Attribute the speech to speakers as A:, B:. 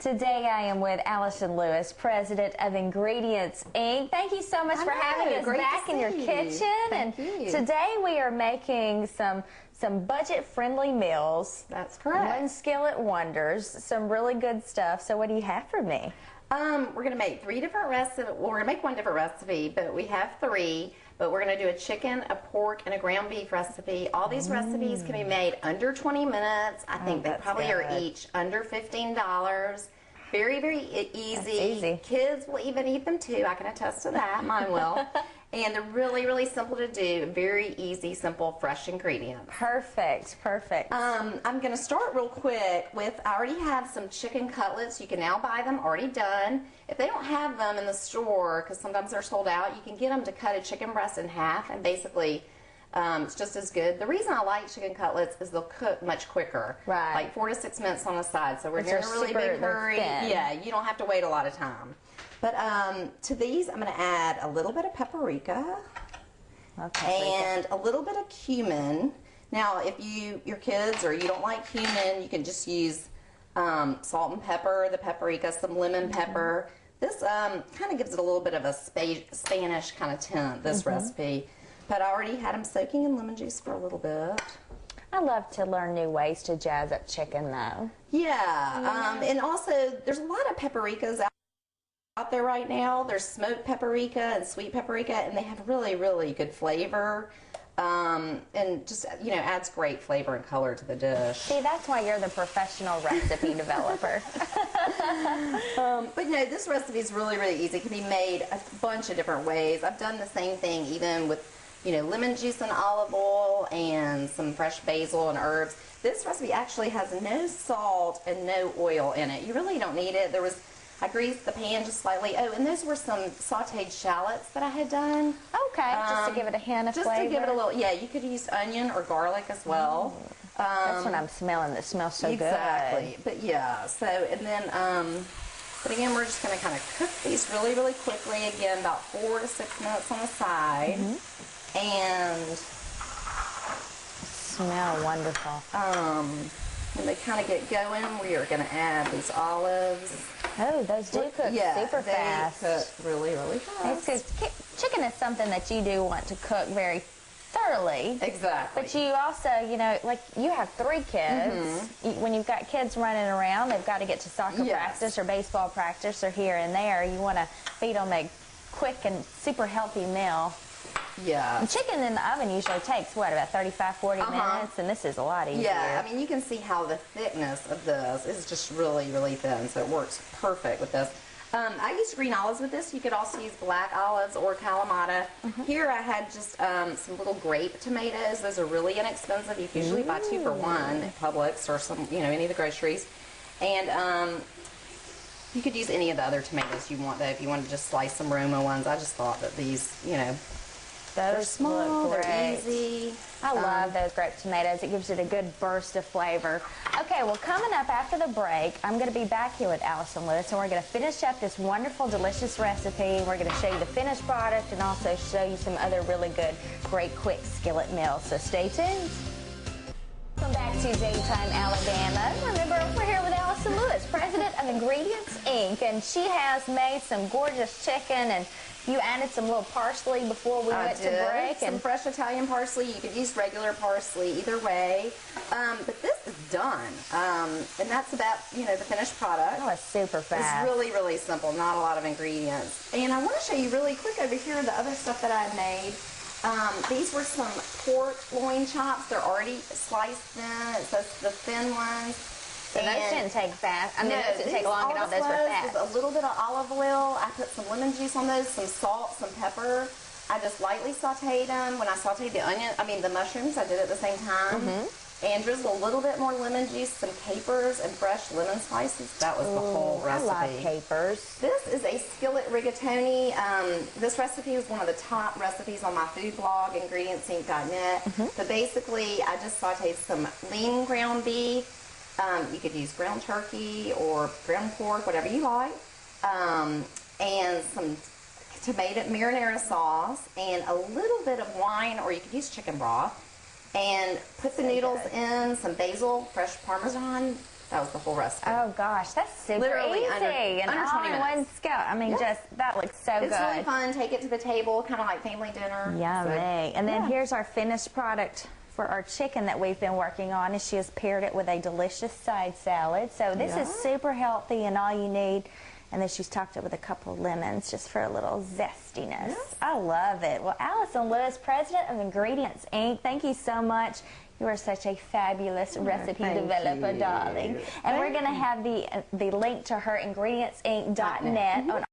A: Today I am with Allison Lewis, president of Ingredients Inc. Thank you so much for having us back in your kitchen.
B: Thank you.
A: Today we are making some budget-friendly meals.
B: That's correct.
A: One Skillet wonders, some really good stuff. So what do you have for me?
B: We're going to make three different recipes. Well, we're going to make one different recipe, but we have three. But we're going to do a chicken, a pork, and a ground beef recipe. All these recipes can be made under 20 minutes. I think they probably are each under $15. Very, very easy.
A: That's easy.
B: Kids will even eat them too. I can attest to that. Mine will. And they're really, really simple to do. Very easy, simple, fresh ingredients.
A: Perfect, perfect.
B: I'm going to start real quick with, I already have some chicken cutlets. You can now buy them already done. If they don't have them in the store, because sometimes they're sold out, you can get them to cut a chicken breast in half, and basically it's just as good. The reason I like chicken cutlets is they'll cook much quicker.
A: Right.
B: Like 4 to 6 minutes on the side. So we're in a really big hurry. Yeah, you don't have to wait a lot of time. But to these, I'm going to add a little bit of paprika and a little bit of cumin. Now, if your kids or you don't like cumin, you can just use salt and pepper, the paprika, some lemon pepper. This kind of gives it a little bit of a Spanish kind of tint, this recipe. But I already had them soaking in lemon juice for a little bit.
A: I love to learn new ways to jazz up chicken, though.
B: Yeah, and also there's a lot of paprikas out there right now. There's smoked paprika and sweet paprika, and they have really, really good flavor. And just, you know, adds great flavor and color to the dish.
A: See, that's why you're the professional recipe developer.
B: But no, this recipe is really, really easy. It can be made a bunch of different ways. I've done the same thing even with, you know, lemon juice and olive oil and some fresh basil and herbs. This recipe actually has no salt and no oil in it. You really don't need it. I greased the pan just slightly. Oh, and those were some sauteed shallots that I had done.
A: Okay, just to give it a hint of flavor.
B: Just to give it a little, yeah, you could use onion or garlic as well.
A: That's what I'm smelling. That smells so good.
B: Exactly. But yeah, so, and then, but again, we're just going to kind of cook these really, really quickly. Again, about 4 to 6 minutes on the side. And
A: smell wonderful.
B: When they kind of get going, we are going to add these olives.
A: Oh, those do cook super fast.
B: They cook really, really fast.
A: It's good. Chicken is something that you do want to cook very thoroughly.
B: Exactly.
A: But you also, you know, like you have 3 kids. When you've got kids running around, they've got to get to soccer practice or baseball practice or here and there. You want to feed them a quick and super healthy meal.
B: Yeah.
A: And chicken in the oven usually takes, what, about 35, 40 minutes? And this is a lot easier.
B: Yeah, I mean, you can see how the thickness of this is just really, really thin, so it works perfect with this. I used green olives with this. You could also use black olives or Kalamata. Here I had just some little grape tomatoes. Those are really inexpensive. You can usually buy 2 for $1 at Publix or some, you know, any of the groceries. And you could use any of the other tomatoes you want, though, if you want to just slice some Roma ones. I just thought that these, you know, they're small, they're easy.
A: I love those grape tomatoes. It gives it a good burst of flavor. Okay, well, coming up after the break, I'm going to be back here with Allison Lewis, and we're going to finish up this wonderful, delicious recipe. We're going to show you the finished product and also show you some other really good, great, quick skillet meals. So stay tuned. Welcome back to Daytime Alabama. Remember, we're here with Allison Lewis, president of Ingredients Inc., and she has made some gorgeous chicken, and you added some little parsley before we went to break.
B: Some fresh Italian parsley. You could use regular parsley, either way. But this is done. And that's about, you know, the finished product.
A: Oh, it's super fast.
B: It's really, really simple. Not a lot of ingredients. And I want to show you really quick over here the other stuff that I made. These were some pork loin chops. They're already sliced thin. It says the thin ones.
A: So those didn't take fast. I mean, those didn't take long at all. Those were fast.
B: A little bit of olive oil. I put some lemon juice on those, some salt, some pepper. I just lightly sauteed them. When I sauteed the mushrooms, I did it at the same time. And drizzled a little bit more lemon juice, some capers, and fresh lemon slices. That was the whole recipe.
A: I love capers.
B: This is a skillet rigatoni. This recipe was one of the top recipes on my food blog, ingredientsinc.net. But basically, I just sauteed some lean ground beef. You could use ground turkey or ground pork, whatever you like. And some tomato marinara sauce and a little bit of wine, or you could use chicken broth. And put the noodles in, some basil, fresh Parmesan That was the whole recipe.
A: Oh gosh, that's super
B: Literally
A: easy.
B: under
A: and
B: 20
A: all in
B: minutes.
A: one scoop. I mean, just, that looks so
B: It's
A: good.
B: really fun. Take it to the table, kind of like family dinner.
A: Yummy.
B: So,
A: And then
B: yeah.
A: here's our finished product for our chicken that we've been working on, and she has paired it with a delicious side salad. So this is super healthy and all you need. And then she's topped it with a couple lemons just for a little zestiness.
B: Yes.
A: I love it. Well, Allison Lewis, president of Ingredients Inc., thank you so much. You are such a fabulous recipe
B: thank
A: developer,
B: you.
A: darling. And we're going to have the link to her ingredientsinc.net on